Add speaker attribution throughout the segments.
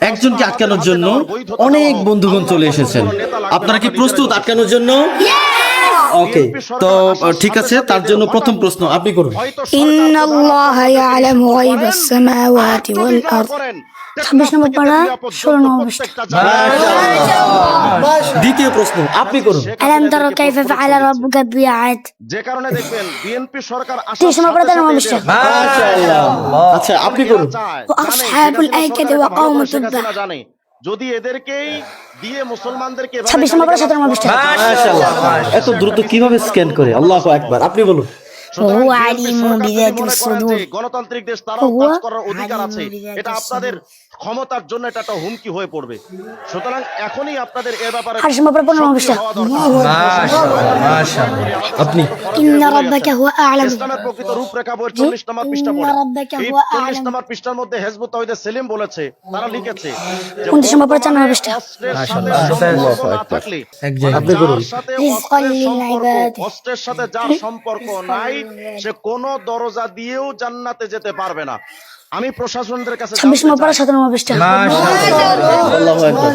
Speaker 1: একজনকে আটকানোর জন্য অনেক বন্ধুগণ চলে এসেছেন। আপনারা কি প্রস্তুত আটকানোর জন্য? ওকে, তো ঠিক আছে, তার জন্য প্রথম প্রশ্ন আপনি করুন।
Speaker 2: ইন্নাল্লাহা ইয়ালামু গায়বাস সামাওয়াতি ওয়াল আরদ। 26 নম্বর পারা 16 নম্বর পৃষ্ঠা।
Speaker 1: দ্বিতীয় প্রশ্ন আপনি করুন।
Speaker 2: আলাম তারা কাইফা ফাআলা রাব্বুকা বিআদ।
Speaker 3: যে কারণে দেখবেন বিএনপি সরকার
Speaker 2: 30 নম্বর পারা 13 নম্বর পৃষ্ঠা।
Speaker 1: আচ্ছা আপনি করুন।
Speaker 2: আসহাবুল আইকাতি ওয়া কওমু তুব্বা।
Speaker 3: জানে যদি এদেরকেই দিয়ে মুসলমানদেরকে
Speaker 2: 26 নম্বর পারা 17 নম্বর পৃষ্ঠা।
Speaker 1: মাশাআল্লাহ, এত দ্রুত কিভাবে স্ক্যান করে! আল্লাহু আকবার। আপনি বলুন।
Speaker 2: ওয়া আলিমু বিযাতিস সুদূর।
Speaker 3: গণতান্ত্রিক দেশ, তারাও কাজ করার অধিকার আছে। এটা আপনাদের ক্ষমতার জন্য এটা একটা হুমকি হয়ে পড়বে। সুতরাং এখনই আপনাদের এর ব্যাপারে
Speaker 2: 28 নম্বর পারা 15 নম্বর পৃষ্ঠা।
Speaker 1: আপনি
Speaker 2: ইন্না রাব্বাকা হুয়া আ'লামু।
Speaker 3: ইসলামের প্রকৃত রূপরেখা বইয়ের 40 নম্বর পৃষ্ঠা পড়ে। এই 40 নম্বর পৃষ্ঠার মধ্যে হিজবুত তাওহীদের সেলিম বলেছে, তারা লিখেছে যে
Speaker 2: 29 নম্বর পারা 4 নম্বর পৃষ্ঠা।
Speaker 1: আপনি করুন।
Speaker 3: অস্ত্রের সাথে যার সম্পর্ক নাই সে কোন দরজা দিয়েও জান্নাতে যেতে পারবে না। আমি প্রশাসনদের কাছে
Speaker 2: 26 নম্বর পারা 17 নম্বর পৃষ্ঠা।
Speaker 1: আল্লাহু আকবার।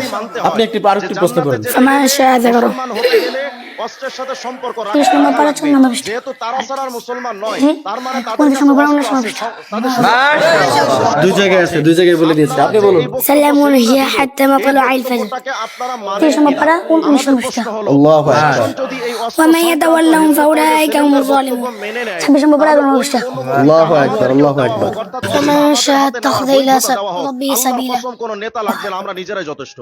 Speaker 1: আপনি একটি আরেকটি প্রশ্ন করেন।
Speaker 3: মুসলমান হতে গেলে অস্ত্রের সাথে সম্পর্ক রাখতে
Speaker 2: 30 নম্বর পারা 14 নম্বর পৃষ্ঠা।
Speaker 3: যেহেতু তারা ছাড়ার মুসলমান নয়, তার মানে
Speaker 2: 29 নম্বর পারা 19 নম্বর পৃষ্ঠা।
Speaker 1: দুই জায়গায় আছে, দুই জায়গায় বলে দিয়েছে, আপনি বলুন।
Speaker 2: সালামুন হিয়া হাত্তা মাতলা'আল ফাজর। 30 নম্বর পারা 19 নম্বর পৃষ্ঠা।
Speaker 1: আল্লাহু আকবার।
Speaker 2: ওয়া মান ইয়াতাওয়াল্লাহুম ফাউলাইকা হুমুজ জালিমুন। 26 নম্বর পারা 11 নম্বর পৃষ্ঠা।
Speaker 1: আল্লাহু আকবার, আল্লাহু আকবার।
Speaker 2: ফামান শাআ আত্তাখাযা ইলা রাব্বিহি সাবিলা।
Speaker 3: কোন নেতা লাগবে না, আমরা নিজেরাই যথেষ্ট।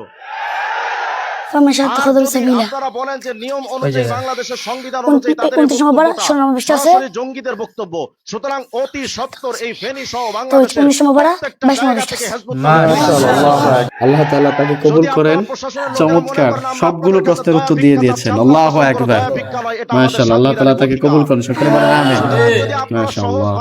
Speaker 2: ফামান শাআ আত্তাখাযা সাবিলা।
Speaker 3: আপনারা বলেন যে নিয়ম অনুযায়ী বাংলাদেশের সংবিধান অনুযায়ী তাদের
Speaker 2: 29 নম্বর পারা 16 নম্বর পৃষ্ঠা আছে।
Speaker 3: জঙ্গিদের বক্তব্য। সুতরাং অতি সত্বর এই ফেনী সহ
Speaker 2: তো
Speaker 3: বাংলাদেশের
Speaker 2: 19 নম্বর পারা 22 নম্বর পৃষ্ঠা।
Speaker 1: আল্লাহ তাআলা তাকে কবুল করেন। চমৎকার, সবগুলো প্রশ্নের উত্তর দিয়ে দিয়েছেন। আল্লাহু আকবার। মাশাআল্লাহ, আল্লাহ তাআলা তাকে কবুল করেন। সকলে বলেন আমিন। মাশাআল্লাহ।